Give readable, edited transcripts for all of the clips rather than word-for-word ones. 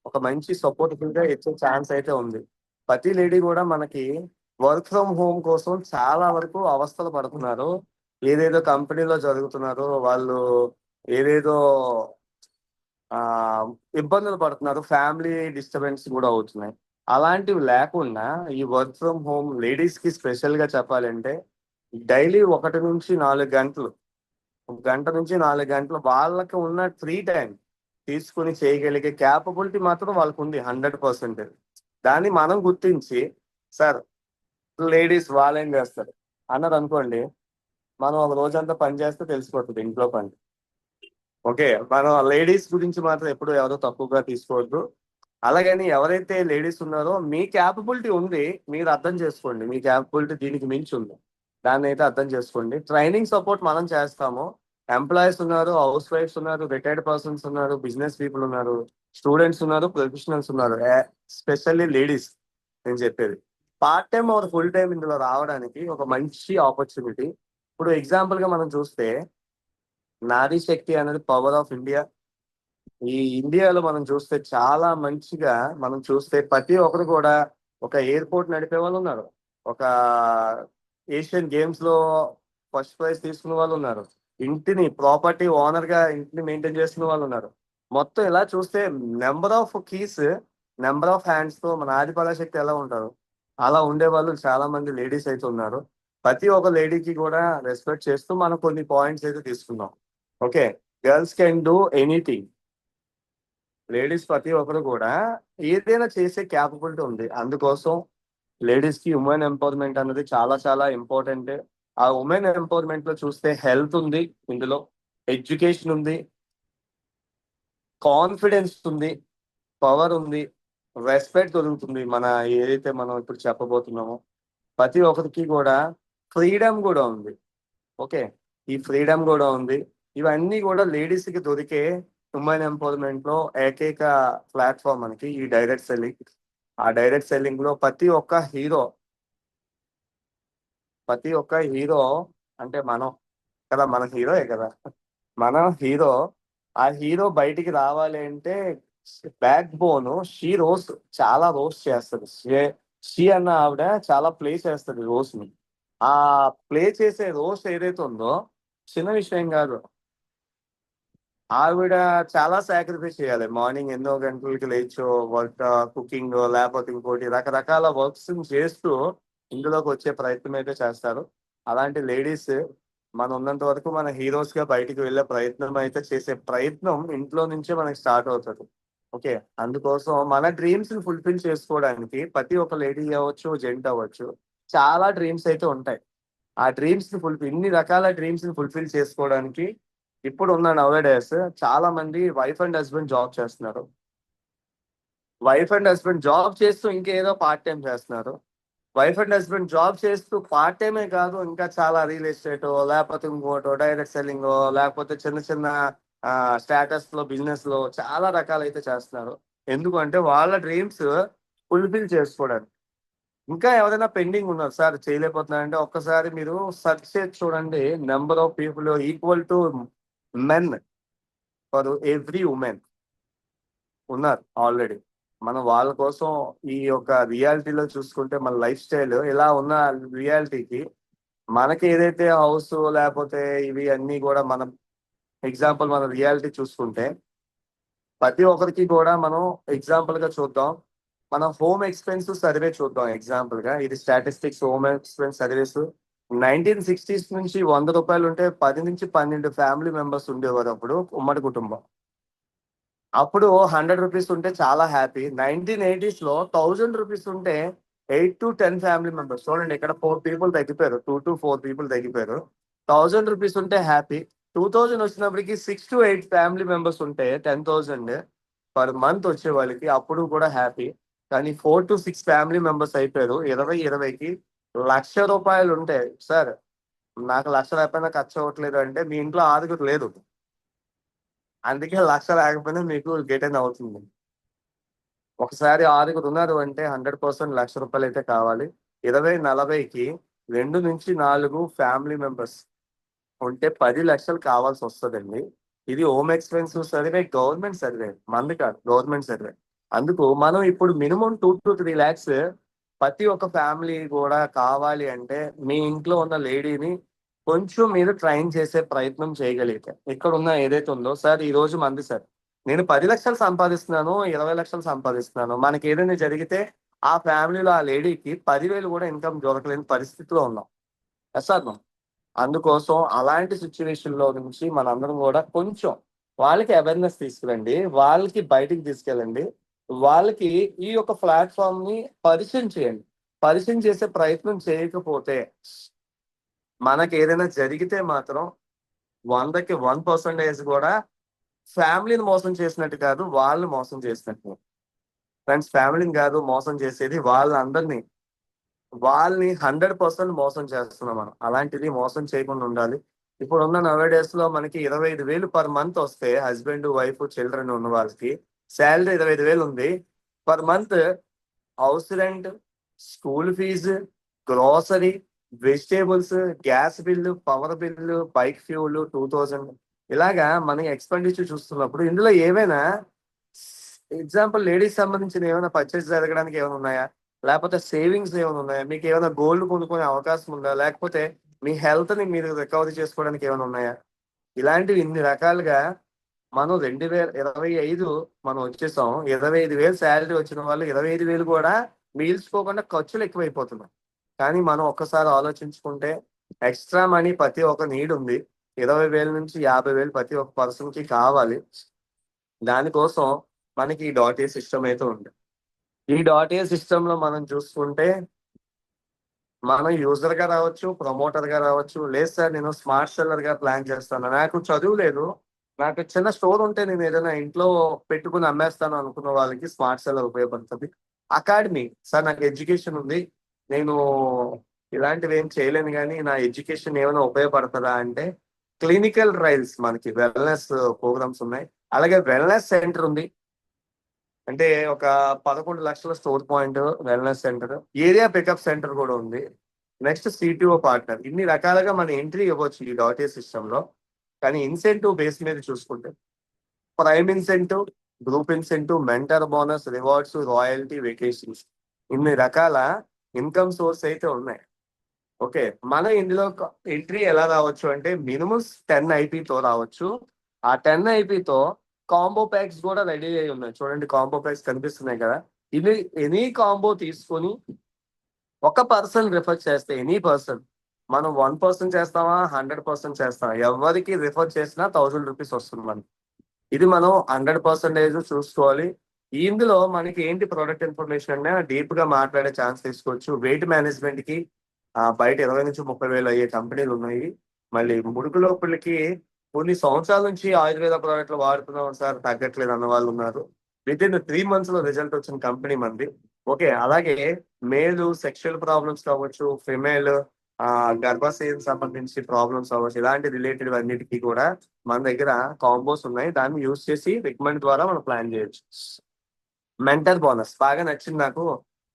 ఒక మంచి సపోర్టివ్ గా ఇచ్చే ఛాన్స్ అయితే ఉంది. ప్రతి లేడీ కూడా మనకి వర్క్ ఫ్రమ్ హోమ్ కోసం చాలా వరకు అవస్థలు పడుతున్నారు. ఏదేదో కంపెనీలో జరుగుతున్నారు, వాళ్ళు ఏదేదో ఆ ఇబ్బందులు పడుతున్నారు, ఫ్యామిలీ డిస్టర్బెన్స్ కూడా అవుతున్నాయి. అలాంటివి లేకుండా ఈ వర్క్ ఫ్రమ్ హోమ్ లేడీస్ కి స్పెషల్ గా చెప్పాలంటే డైలీ 1 నుంచి 4 గంటలు, 1 గంట నుంచి 4 గంటలు వాళ్ళకి ఉన్న ఫ్రీ టైం తీసుకుని చేయగలిగే క్యాపబిలిటీ మాత్రం వాళ్ళకు ఉంది 100%. దాన్ని మనం గుర్తించి, సార్ లేడీస్ వాళ్ళేం చేస్తారు అన్నది అనుకోండి, మనం ఒక రోజంతా పని చేస్తే తెలిసిపోతుంది ఇంట్లో పని. ఓకే, మనం లేడీస్ గురించి మాత్రం ఎప్పుడు ఎవరో తక్కువగా తీసుకోవద్దు. అలాగని ఎవరైతే లేడీస్ ఉన్నారో మీ క్యాపబిలిటీ ఉంది, మీరు అర్థం చేసుకోండి, మీ క్యాపబిలిటీ దీనికి మించి ఉంది, దాన్ని అయితే అర్థం చేసుకోండి. ట్రైనింగ్ సపోర్ట్ మనం చేస్తాము. ఎంప్లాయీస్ ఉన్నారు, హౌస్ వైఫ్స్ ఉన్నారు, రిటైర్డ్ పర్సన్స్ ఉన్నారు, బిజినెస్ పీపుల్ ఉన్నారు, స్టూడెంట్స్ ఉన్నారు, ప్రొఫెషనల్స్ ఉన్నారు. స్పెషల్లీ లేడీస్ నేను చెప్పేది part time or full time ఇందులో రావడానికి ఒక మంచి ఆపర్చునిటీ. ఇప్పుడు ఎగ్జాంపుల్ గా మనం చూస్తే నారీ శక్తి అనేది పవర్ ఆఫ్ ఇండియా. ఈ ఇండియాలో మనం చూస్తే చాలా మంచిగా మనం చూస్తే ప్రతి ఒక్కరు కూడా ఒక ఎయిర్పోర్ట్ నడిపే వాళ్ళు ఉన్నారు, ఒక ఏషియన్ గేమ్స్ లో ఫస్ట్ ప్రైజ్ తీసుకున్న వాళ్ళు ఉన్నారు, ఇంటిని ప్రాపర్టీ ఓనర్ గా ఇంటిని మెయింటైన్ చేస్తున్న వాళ్ళు ఉన్నారు. మొత్తం ఇలా చూస్తే number of keys, number of hands తో మన ఆదిపరాశక్తి ఎలా ఉంటారు అలా ఉండే వాళ్ళు చాలా మంది లేడీస్ అయితే ఉన్నారు. ప్రతి ఒక్క లేడీకి కూడా రెస్పెక్ట్ చేస్తూ మనం కొన్ని పాయింట్స్ అయితే తీసుకున్నాం. Okay, girls can do anything. Ladies ప్రతి ఒక్కరు కూడా ఏదైనా చేసే క్యాపబిలిటీ ఉంది. అందుకోసం లేడీస్ కి ఉమెన్ ఎంపవర్మెంట్ అనేది చాలా చాలా ఇంపార్టెంట్. ఆ ఉమెన్ ఎంపవర్మెంట్ లో చూస్తే హెల్త్ ఉంది, ఇందులో ఎడ్యుకేషన్ ఉంది, కాన్ఫిడెన్స్ ఉంది, పవర్ ఉంది, రెస్పెక్ట్ దొరుకుతుంది. మన ఏదైతే మనం ఇప్పుడు చెప్పబోతున్నామో ప్రతి ఒక్కరికి కూడా ఫ్రీడమ్ కూడా ఉంది. ఓకే, ఈ ఫ్రీడమ్ కూడా ఉంది. ఇవన్నీ కూడా లేడీస్ కి దొరికే ఉమెన్ ఎంపవర్మెంట్ లో ఏకైక ప్లాట్ఫామ్ మనకి ఈ డైరెక్ట్ సెల్లింగ్. ఆ డైరెక్ట్ సెల్లింగ్ లో ప్రతి ఒక్క హీరో అంటే మనం కదా, మన హీరోయే కదా, మన హీరో. ఆ హీరో బయటికి రావాలి అంటే బ్యాక్ బోన్ షీ రోస్, చాలా రోస్ట్ చేస్తుంది. షీ అన్న ఆవిడ చాలా ప్లే చేస్తుంది రోస్ ని. ఆ ప్లే చేసే రోస్ ఏదైతే ఉందో చిన్న విషయం కాదు. ఆవిడ చాలా సాక్రిఫైస్ చేయాలి. మార్నింగ్ ఎన్నో గంటలకి లేచో వర్క్, కుకింగ్, లేకపోతే ఇంకోటి రకరకాల వర్క్స్ చేస్తూ ఇందులోకి వచ్చే ప్రయత్నం అయితే చేస్తారు. అలాంటి లేడీస్ మనం ఉన్నంత వరకు మన హీరోస్ గా బయటికి వెళ్ళే ప్రయత్నం అయితే చేసే ప్రయత్నం ఇంట్లో నుంచే మనకి స్టార్ట్ అవుతుంది. ఓకే, అందుకోసం మన డ్రీమ్స్ ని ఫుల్ఫిల్ చేసుకోవడానికి ప్రతి ఒక్క లేడీ అవ్వచ్చు, జెంట్ అవ్వచ్చు, చాలా డ్రీమ్స్ అయితే ఉంటాయి. ఆ డ్రీమ్స్ ని ఇన్ని రకాల డ్రీమ్స్ ని ఫుల్ఫిల్ చేసుకోవడానికి ఇప్పుడు ఉన్న నవే డేస్ చాలా మంది వైఫ్ అండ్ హస్బెండ్ జాబ్ చేస్తున్నారు. వైఫ్ అండ్ హస్బెండ్ జాబ్ చేస్తూ ఇంకేదో పార్ట్ టైం చేస్తున్నారు. వైఫ్ అండ్ హస్బెండ్ జాబ్ చేస్తూ పార్ట్ టైమే కాదు, ఇంకా చాలా రియల్ ఎస్టేట్, లేకపోతే ఇంకోటో డైరెక్ట్ సెల్లింగ్, లేకపోతే చిన్న చిన్న స్టాటస్ లో బిజినెస్ లో చాలా రకాలు అయితే చేస్తున్నారు. ఎందుకంటే వాళ్ళ డ్రీమ్స్ ఫుల్ఫిల్ చేసుకోవడానికి. ఇంకా ఎవరైనా పెండింగ్ ఉన్నారు సార్ చేయలేకపోతున్నారంటే ఒక్కసారి మీరు సెర్చ్ చేసి చూడండి. Number of people equal to men for every women ఉన్నారు ఆల్రెడీ. మనం వాళ్ళ కోసం ఈ యొక్క రియాలిటీలో చూసుకుంటే మన లైఫ్ స్టైల్ ఇలా ఉన్న రియాలిటీకి మనకి ఏదైతే హౌస్ లేకపోతే ఇవి అన్ని కూడా మనం ఎగ్జాంపుల్ మన రియాలిటీ చూసుకుంటే ప్రతి ఒక్కరికి కూడా మనం ఎగ్జాంపుల్ గా చూద్దాం. మనం హోమ్ ఎక్స్పెన్స్ సర్వే చూద్దాం. ఎగ్జాంపుల్ గా ఇది statistics home expense service. 1960s నుంచి ₹100 ఉంటే 10 నుంచి 12 ఫ్యామిలీ మెంబర్స్ ఉండేవారు అప్పుడు ఉమ్మడి కుటుంబం. అప్పుడు ₹100 ఉంటే చాలా హ్యాపీ. 1980s లో ₹1000 ఉంటే 8 to 10 ఫ్యామిలీ మెంబర్స్. చూడండి ఇక్కడ 4 పీపుల్ తగ్గిపోయారు, 2 to 4 పీపుల్ తగ్గిపోయారు. ₹1000 ఉంటే హ్యాపీ. 2000 వచ్చినప్పటికి 6 to 8 ఫ్యామిలీ మెంబర్స్ ఉంటే 10,000 పర్ మంత్ వచ్చే వాళ్ళకి అప్పుడు కూడా హ్యాపీ. కానీ 4 to 6 ఫ్యామిలీ మెంబర్స్ అయిపోయారు. 2020కి ₹1,00,000 ఉంటే సార్ నాకు 1,00,000 లేకపోయినా ఖర్చు అవ్వట్లేదు అంటే మీ ఇంట్లో ఆరుగురు లేదు. అందుకే 1,00,000 లేకపోయినా మీకు గెటన్ అవుతుంది. ఒకసారి ఆరుగురు ఉన్నారు అంటే 100% ₹1,00,000 అయితే కావాలి. 2040కి 2 నుంచి 4 ఫ్యామిలీ మెంబర్స్ ఉంటే 10 లక్షలు కావాల్సి వస్తుందండి. ఇది home expense survey, government survey, మంది కాదు, గవర్నమెంట్ సర్వే. అందుకు మనం ఇప్పుడు మినిమం 2 to 3 lakhs ప్రతి ఒక్క ఫ్యామిలీ కూడా కావాలి అంటే మీ ఇంట్లో ఉన్న లేడీని కొంచెం మీరు ట్రైన్ చేసే ప్రయత్నం చేయగలిగితే ఇక్కడ ఉన్న ఏదైతే ఉందో సార్ ఈ రోజు మంది సార్ నేను 10 లక్షలు సంపాదిస్తున్నాను 20 లక్షలు సంపాదిస్తున్నాను మనకి ఏదైనా జరిగితే ఆ ఫ్యామిలీలో ఆ లేడీకి 10,000 కూడా ఇన్కమ్ దొరకలేని పరిస్థితిలో ఉన్నాం సార్ అందుకోసం అలాంటి సిచ్యువేషన్ లో నుంచి మనందరం కూడా కొంచెం వాళ్ళకి అవేర్నెస్ తీసుకురండి వాళ్ళకి బయటికి తీసుకెళ్ళండి వాళ్ళకి ఈ యొక్క ప్లాట్ఫామ్ ని పరిచయం చేయండి పరిచయం చేసే ప్రయత్నం చేయకపోతే మనకి ఏదైనా జరిగితే మాత్రం 100కి 1% కూడా ఫ్యామిలీని మోసం చేసినట్టు కాదు వాళ్ళు మోసం చేసినట్టు ఫ్రెండ్స్ ఫ్యామిలీని కాదు మోసం చేసేది వాళ్ళందరినీ వాళ్ళని 100% మోసం చేస్తున్నాం మనం అలాంటిది మోసం చేయకుండా ఉండాలి ఇప్పుడు ఉన్న నవే లో మనకి 25,000 పర్ మంత్ వస్తే హస్బెండ్ వైఫ్ చిల్డ్రన్ ఉన్న వాళ్ళకి శాలరీ 25,000 ఉంది per month house rent school fees grocery vegetables gas bill power bill bike fuel 2,000 ఇలాగా మన ఎక్స్పెండిచర్ చూస్తున్నప్పుడు ఇందులో ఏమైనా ఎగ్జాంపుల్ లేడీస్ సంబంధించిన ఏమైనా పర్చేస్ జరగడానికి ఏమైనా ఉన్నాయా లేకపోతే సేవింగ్స్ ఏమైనా ఉన్నాయా మీకు ఏమైనా గోల్డ్ కొనుక్కునే అవకాశం ఉందా లేకపోతే మీ హెల్త్ ని మీరు రికవరీ చేసుకోవడానికి ఏమైనా ఉన్నాయా ఇలాంటివి ఇన్ని రకాలుగా మనం 2025 మనం వచ్చేసాం 25,000 శాలరీ వచ్చిన వాళ్ళు 25,000 కూడా మిగిల్చుకోకుండా ఖర్చులు ఎక్కువైపోతున్నాయి కానీ మనం ఒక్కసారి ఆలోచించుకుంటే ఎక్స్ట్రా మనీ ప్రతి ఒక్క నీడ్ ఉంది 20,000 నుంచి 50,000 ప్రతి ఒక్క పర్సన్ కి కావాలి దానికోసం మనకి ఈ డాట్ ఏ సిస్టమ్ అయితే ఉంది ఈ డాట్ ఏ సిస్టమ్ లో మనం చూసుకుంటే మనం యూజర్ గా రావచ్చు ప్రమోటర్ గా రావచ్చు లేదు సార్ నేను స్మార్ట్ సెల్లర్ గా ప్లాన్ చేస్తాను నాకు చదువు లేదు నాకు చిన్న స్టోర్ ఉంటే నేను ఏదైనా ఇంట్లో పెట్టుకుని అమ్మేస్తాను అనుకున్న వాళ్ళకి స్మార్ట్ సెల్లర్ ఉపయోగపడుతుంది అకాడమీ సార్ నాకు ఎడ్యుకేషన్ ఉంది నేను ఇలాంటివి ఏం చేయలేను కానీ నా ఎడ్యుకేషన్ ఏమైనా ఉపయోగపడుతుందా అంటే క్లినికల్ ట్రయల్స్ మనకి వెల్నెస్ ప్రోగ్రామ్స్ ఉన్నాయి అలాగే వెల్నెస్ సెంటర్ ఉంది అంటే ఒక 11 లక్షల store point wellness center area pickup center కూడా ఉంది నెక్స్ట్ సిటిఓ పార్ట్నర్ ఇన్ని రకాలుగా మన ఎంట్రీ ఇవ్వచ్చు ఈ డాట్ ఏ సిస్టమ్ లో కానీ ఇన్సెంటివ్ బేస్ మీద చూసుకుంటే prime incentive group incentive mentor bonus rewards royalty vacations ఇన్ని రకాల ఇన్కమ్ సోర్స్ అయితే ఉన్నాయి ఓకే మన ఇందులో ఎంట్రీ ఎలా రావచ్చు అంటే మినిమం 10 IP తో రావచ్చు ఆ 10 IP తో కాంబో ప్యాక్స్ కూడా రెడీ అయి ఉన్నాయి చూడండి కాంబో ప్యాక్స్ కనిపిస్తున్నాయి కదా ఇది ఎనీ కాంబో తీసుకొని ఒక పర్సన్ రిఫర్ చేస్తే ఎనీ పర్సన్ మనం 1% చేస్తామా 100% చేస్తామా ఎవరికి రిఫర్ చేసినా 1,000 రూపీస్ వస్తుంది మనకి ఇది మనం 100% చూసుకోవాలి ఇందులో మనకి ఏంటి ప్రొడక్ట్ ఇన్ఫర్మేషన్ అంటే డీప్ గా మాట్లాడే ఛాన్స్ తీసుకోవచ్చు వెయిట్ మేనేజ్మెంట్ కి బయట 20 నుంచి 30 వేలు అయ్యే కంపెనీలు ఉన్నాయి మళ్ళీ ముడుకు లోపలికి కొన్ని సంవత్సరాల నుంచి ఆయుర్వేద ప్రోడక్ట్లు వాడుతున్నాం సార్ తగ్గట్లేదు అన్న వాళ్ళు ఉన్నారు విత్ ఇన్ 3 months లో రిజల్ట్ వచ్చిన కంపెనీ మంది ఓకే అలాగే మేల్ సెక్షువల్ ప్రాబ్లమ్స్ కావచ్చు ఫిమేల్ గర్భాశయం సంబంధించి ప్రాబ్లమ్స్ అవ్వచ్చు ఇలాంటి రిలేటెడ్ అన్నిటికీ కూడా మన దగ్గర కాంబోస్ ఉన్నాయి దాన్ని యూజ్ చేసి రికమెండ్ ద్వారా మనం ప్లాన్ చేయొచ్చు మెంటర్ బోనస్ బాగా నచ్చింది నాకు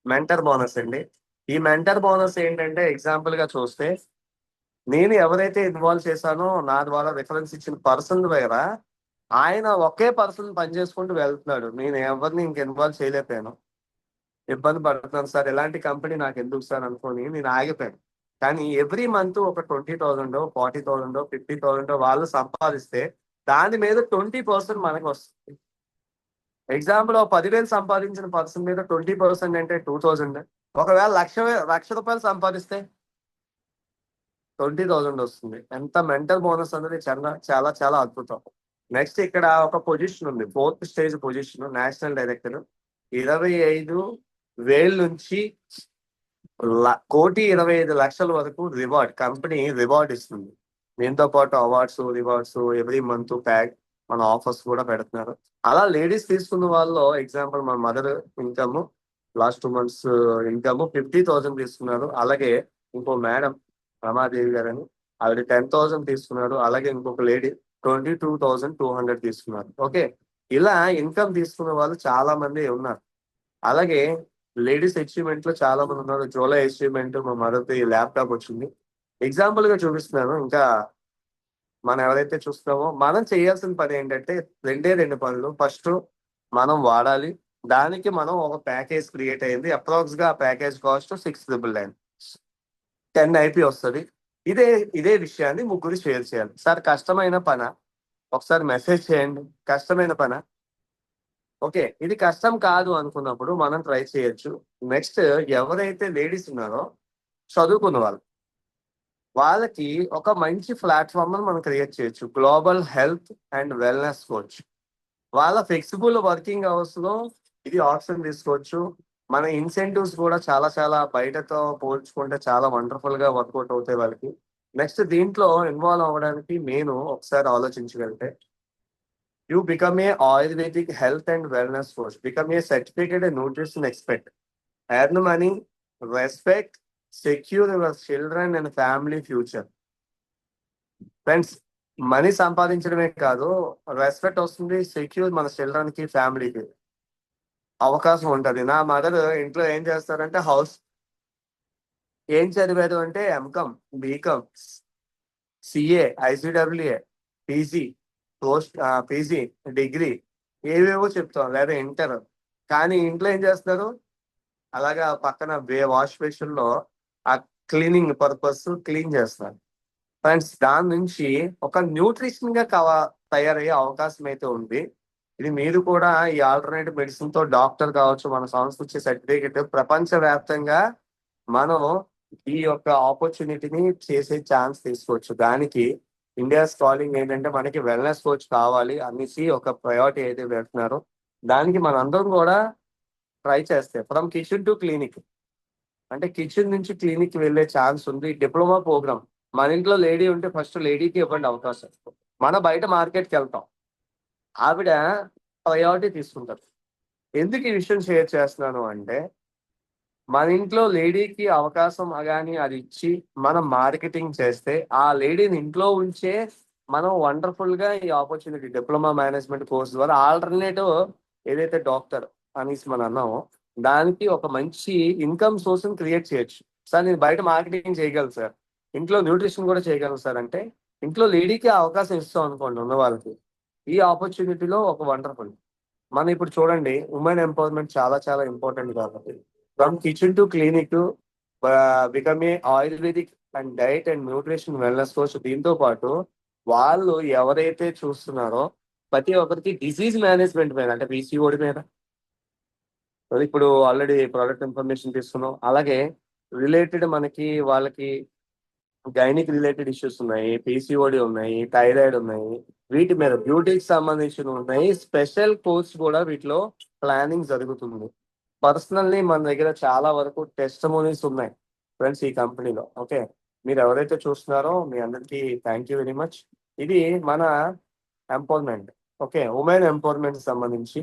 మెంటర్ బోనస్ అండి ఈ మెంటర్ బోనస్ ఏంటంటే ఎగ్జాంపుల్ గా చూస్తే నేను ఎవరైతే ఇన్వాల్వ్ చేశానో నా ద్వారా రిఫరెన్స్ ఇచ్చిన పర్సన్ దగ్గర ఆయన ఒకే పర్సన్ పని చేసుకుంటూ వెళ్తున్నాడు నేను ఎవరిని ఇంక ఇన్వాల్వ్ చేయలేకపోయాను ఇబ్బంది పడుతున్నాను సార్ ఎలాంటి కంపెనీ నాకు ఎందుకు సార్ అనుకొని నేను ఆగిపోయాను కానీ ఎవ్రీ మంత్ ఒక 20,000 40,000 50,000 వాళ్ళు సంపాదిస్తే దాని మీద 20% మనకు వస్తుంది ఎగ్జాంపుల్ 10,000 సంపాదించిన పర్సన్ మీద 20% అంటే 2,000 ఒకవేళ లక్ష రూపాయలు సంపాదిస్తే 20,000 వస్తుంది ఎంత మెంటల్ బోనస్ అనేది చాలా చాలా చాలా అద్భుతం నెక్స్ట్ ఇక్కడ ఒక పొజిషన్ ఉంది 4th stage position national director 25,000 నుంచి 1,25,00,000 వరకు రివార్డ్ కంపెనీ రివార్డ్ ఇస్తుంది దీంతో పాటు awards rewards every month pack మన ఆఫర్స్ కూడా పెడుతున్నారు అలా లేడీస్ తీసుకున్న వాళ్ళలో ఎగ్జాంపుల్ మన mother income last 2 months income 50,000 తీసుకున్నారు అలాగే ఇంకో మేడం రమాదేవి గారని ఆవిడ 10,000 తీసుకున్నారు అలాగే ఇంకొక లేడీ 22,200 తీసుకున్నారు ఓకే ఇలా ఇన్కమ్ తీసుకున్న వాళ్ళు చాలా మంది ఉన్నారు అలాగే లేడీస్ అచీవ్మెంట్ లో చాలా మంది ఉన్నారు జూలై అచీవ్మెంట్ మా మదర్ది ల్యాప్టాప్ వచ్చింది ఎగ్జాంపుల్ గా చూపిస్తున్నాను ఇంకా మనం ఎవరైతే చూస్తున్నామో మనం చేయాల్సిన పని ఏంటంటే 2 పనులు ఫస్ట్ మనం వాడాలి దానికి మనం ఒక ప్యాకేజ్ క్రియేట్ అయింది. అప్రాక్స్ గా ఆ ప్యాకేజ్ కాస్ట్ 6,999, 10 ఐపీ వస్తుంది. ఇదే ఇదే విషయాన్ని ముగ్గురు షేర్ చేయాలి. సార్ కష్టమైన పన, ఒకసారి మెసేజ్ చేయండి. కష్టమైన పన, ఓకే ఇది కష్టం కాదు అనుకున్నప్పుడు మనం ట్రై చేయొచ్చు. నెక్స్ట్, ఎవరైతే లేడీస్ ఉన్నారో చదువుకున్న వాళ్ళు, వాళ్ళకి ఒక మంచి ప్లాట్ఫామ్ మనం క్రియేట్ చేయొచ్చు. Global health and wellness coach. వాళ్ళ ఫ్లెక్సిబుల్ వర్కింగ్ అవర్స్ లో ఇది ఆప్షన్ తీసుకోవచ్చు. మన ఇన్సెంటివ్స్ కూడా చాలా చాలా బయటతో పోల్చుకుంటే చాలా వండర్ఫుల్ గా వర్కౌట్ అవుతాయి వాళ్ళకి. నెక్స్ట్, దీంట్లో ఇన్వాల్వ్ అవ్వడానికి నేను ఒకసారి ఆలోచించగలిగితే, you become a ayurvedic health and wellness coach, become a certified nutrition expert, earn money, respect, secure your children and family future. Friends, money సంపాదించడమే కాదు, రెస్పెక్ట్ వస్తుంది, సెక్యూర్ మన చిల్డ్రన్ కి ఫ్యామిలీకి అవకాశం ఉంటది. నా మదర్ ఇంట్లో ఏం చేస్తారంటే హౌస్, ఏం చదివారు అంటే MCom, BCom, CA, ICWA, PG, post PG, degree, ఏవేవో చెప్తాం, లేదా ఇంటర్. కానీ ఇంట్లో ఏం చేస్తారు, అలాగా పక్కన వాష్ బేసిన్ లో ఆ క్లీనింగ్ పర్పస్ క్లీన్ చేస్తారు. ఫ్రెండ్స్, దాని నుంచి ఒక న్యూట్రిషన్ గా తయారయ్యే అవకాశం అయితే ఉంది. ఇది మీరు కూడా ఈ ఆల్టర్నేటివ్ మెడిసిన్ తో డాక్టర్ కావచ్చు, మన సంస్థ ఇచ్చే సర్టిఫికేట్ ప్రపంచ వ్యాప్తంగా మనం ఈ యొక్క ఆపర్చునిటీని చేసే ఛాన్స్ తీసుకోవచ్చు. దానికి ఇండియా కాలింగ్ ఏంటంటే మనకి వెల్నెస్ కోచ్ కావాలి అనేసి ఒక ప్రయారిటీ అయితే పెడుతున్నారు. దానికి మనందరం కూడా ట్రై చేస్తే ఫ్రమ్ కిచెన్ టు క్లినిక్, అంటే కిచెన్ నుంచి క్లినిక్ వెళ్ళే ఛాన్స్ ఉంది. డిప్లొమా ప్రోగ్రామ్, మన ఇంట్లో లేడీ ఉంటే ఫస్ట్ లేడీకి ఇవ్వండి అవకాశం. మన బయట మార్కెట్కి వెళ్తాం, ఆవిడ ప్రయారిటీ తీసుకుంటారు. ఎందుకు ఈ విషయం షేర్ చేస్తున్నాను అంటే, మన ఇంట్లో లేడీకి అవకాశం కానీ అది ఇచ్చి మనం మార్కెటింగ్ చేస్తే, ఆ లేడీని ఇంట్లో ఉంచే మనం వండర్ఫుల్ గా ఈ ఆపర్చునిటీ డిప్లొమా మేనేజ్మెంట్ కోర్స్ ద్వారా ఆల్టర్నేటివ్ ఏదైతే డాక్టర్ అనేసి మనం అన్నామో, దానికి ఒక మంచి ఇన్కమ్ సోర్స్ క్రియేట్ చేయొచ్చు. సార్ నేను బయట మార్కెటింగ్ చేయగలను సార్, ఇంట్లో న్యూట్రిషన్ కూడా చేయగలను సార్ అంటే, ఇంట్లో లేడీకి అవకాశం ఇస్తాం అనుకోండి ఉన్న వాళ్ళకి, ఈ ఆపర్చునిటీలో ఒక వండర్ఫుల్. మనం ఇప్పుడు చూడండి, ఉమెన్ ఎంపవర్మెంట్ చాలా చాలా ఇంపార్టెంట్ కాబట్టి from kitchen to clinic, become a ayurvedic and diet and nutrition wellness coach. దీంతో పాటు వాళ్ళు ఎవరైతే చూస్తున్నారో ప్రతి ఒక్కరికి డిసీజ్ మేనేజ్మెంట్ మీద, అంటే పీసీఓడి మీద, ఇప్పుడు ఆల్రెడీ ప్రోడక్ట్ ఇన్ఫర్మేషన్ తీసుకున్నాం. అలాగే రిలేటెడ్ మనకి వాళ్ళకి గైనిక్ రిలేటెడ్ ఇష్యూస్ ఉన్నాయి, పీసీఓడి ఉన్నాయి, థైరాయిడ్ ఉన్నాయి, వీటి మీద బ్యూటీకి సంబంధించిన ఉన్నాయి. స్పెషల్ కోర్స్ కూడా వీటిలో ప్లానింగ్ జరుగుతుంది. పర్సనల్లీ మన దగ్గర చాలా వరకు టెస్టిమోనీస్ ఉన్నాయి ఫ్రెండ్స్ ఈ కంపెనీలో. ఓకే, మీరు ఎవరైతే చూస్తున్నారో మీ అందరికీ థ్యాంక్ యూ వెరీ మచ్. ఇది మన ఎంపవర్మెంట్, ఓకే, ఉమెన్ ఎంపవర్మెంట్ సంబంధించి